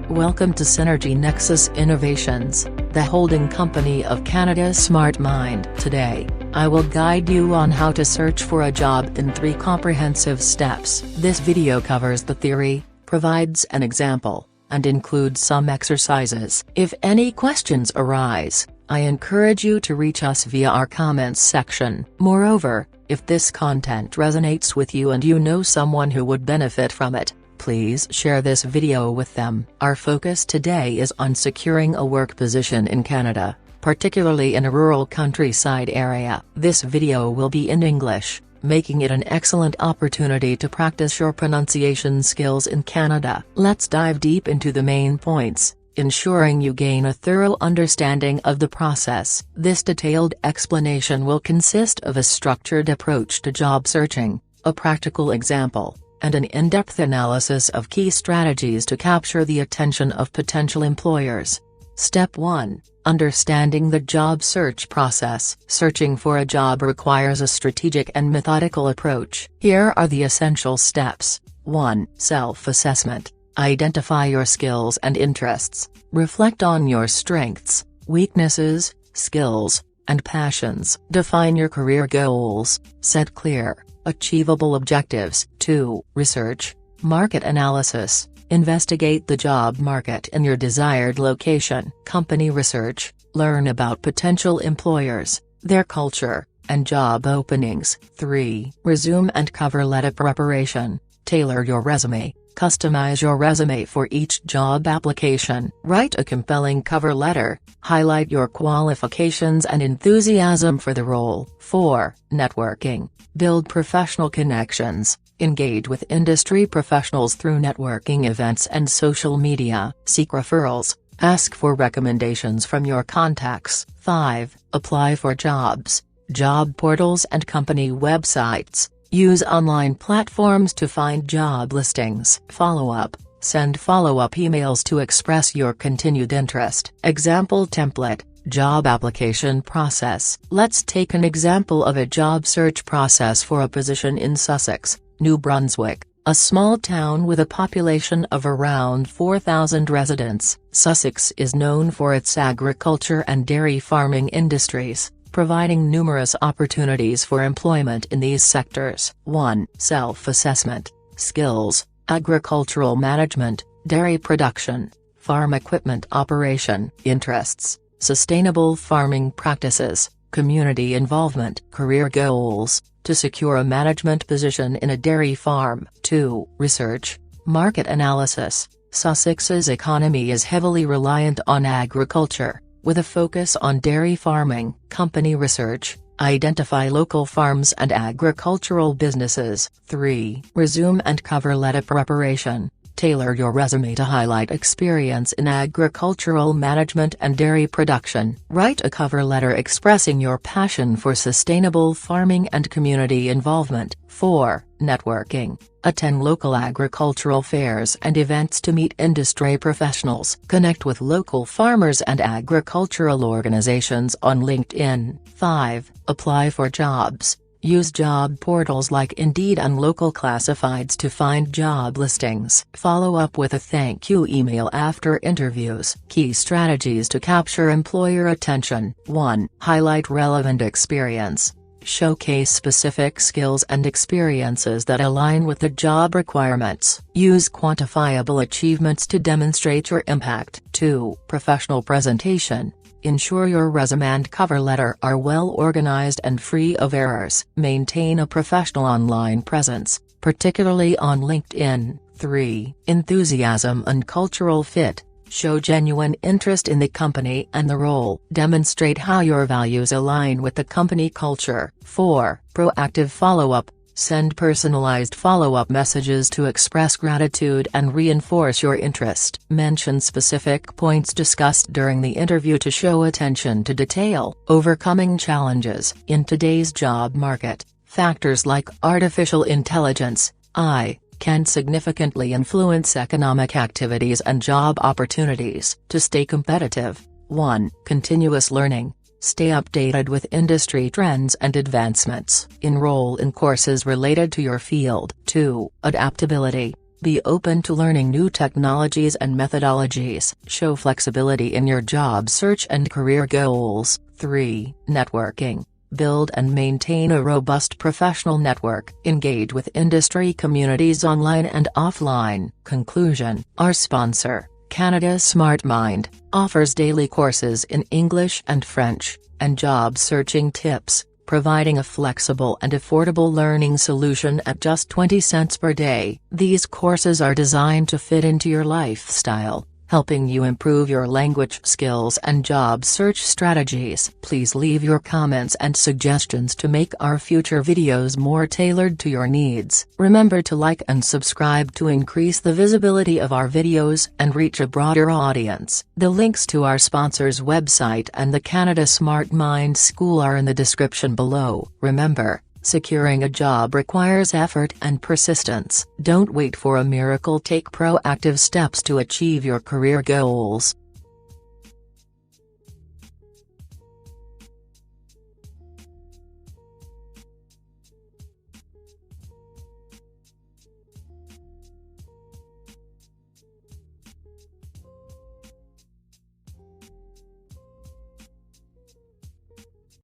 Welcome to Synergy Nexus Innovations, the holding company of Canada's Smart Mind. Today, I will guide you on how to search for a job in 3 comprehensive steps. This video covers the theory, provides an example, and includes some exercises. If any questions arise, I encourage you to reach us via our comments section. Moreover, if this content resonates with you and you know someone who would benefit from it, please share this video with them. Our focus today is on securing a work position in Canada, particularly in a rural countryside area. This video will be in English, making it an excellent opportunity to practice your pronunciation skills in Canada. Let's dive deep into the main points, ensuring you gain a thorough understanding of the process. This detailed explanation will consist of a structured approach to job searching, a practical example, and an in-depth analysis of key strategies to capture the attention of potential employers. Step 1. Understanding the job search process. Searching for a job requires a strategic and methodical approach. Here are the essential steps. 1. Self-assessment. Identify your skills and interests. Reflect on your strengths, weaknesses, skills, and passions. Define your career goals. Set clear, achievable objectives. 2. Research. Market analysis. Investigate the job market in your desired location. Company research. Learn about potential employers, their culture, and job openings. 3. Resume and cover letter preparation. Tailor your resume. Customize your resume for each job application. Write a compelling cover letter. Highlight your qualifications and enthusiasm for the role. 4. Networking. Build professional connections. Engage with industry professionals through networking events and social media. Seek referrals. Ask for recommendations from your contacts. 5. Apply for jobs. Job portals and company websites. Use online platforms to find job listings. Follow up. Send follow-up emails to express your continued interest. Example template. Job application process. Let's take an example of a job search process for a position in Sussex, New Brunswick, a small town with a population of around 4,000 residents. Sussex is known for its agriculture and dairy farming industries, providing numerous opportunities for employment in these sectors. 1. Self-assessment. Skills: agricultural management, dairy production, farm equipment operation. Interests: sustainable farming practices, community involvement. Career goals: to secure a management position in a dairy farm. 2. Research. Market analysis. Sussex's economy is heavily reliant on agriculture, with a focus on dairy farming. Company research. Identify local farms and agricultural businesses. 3. Resume and cover letter preparation. Tailor your resume to highlight experience in agricultural management and dairy production. Write a cover letter expressing your passion for sustainable farming and community involvement. 4. Networking. Attend local agricultural fairs and events to meet industry professionals. Connect with local farmers and agricultural organizations on LinkedIn. 5. Apply for jobs. Use job portals like Indeed and local classifieds to find job listings. Follow up with a thank you email after interviews. Key strategies to capture employer attention. 1. Highlight relevant experience. Showcase specific skills and experiences that align with the job requirements. Use quantifiable achievements to demonstrate your impact. 2. Professional presentation. Ensure your resume and cover letter are well organized and free of errors. Maintain a professional online presence, particularly on LinkedIn. 3. Enthusiasm and cultural fit. Show genuine interest in the company and the role. Demonstrate how your values align with the company culture. 4. Proactive follow-up. Send personalized follow-up messages to express gratitude and reinforce your interest. Mention specific points discussed during the interview to show attention to detail. Overcoming challenges. In today's job market, factors like artificial intelligence, AI, can significantly influence economic activities and job opportunities. To stay competitive. 1. Continuous learning. Stay updated with industry trends and advancements. Enroll in courses related to your field. 2. Adaptability. Be open to learning new technologies and methodologies. Show flexibility in your job search and career goals. 3. Networking. Build and maintain a robust professional network. Engage with industry communities online and offline. Conclusion. Our sponsor, Canada Smart Mind, offers daily courses in English and French, and job searching tips, providing a flexible and affordable learning solution at just 20 cents per day. These courses are designed to fit into your lifestyle, helping you improve your language skills and job search strategies. Please leave your comments and suggestions to make our future videos more tailored to your needs. Remember to like and subscribe to increase the visibility of our videos and reach a broader audience. The links to our sponsor's website and the Canada Smart Mind School are in the description below. Remember, securing a job requires effort and persistence. Don't wait for a miracle. Take proactive steps to achieve your career goals.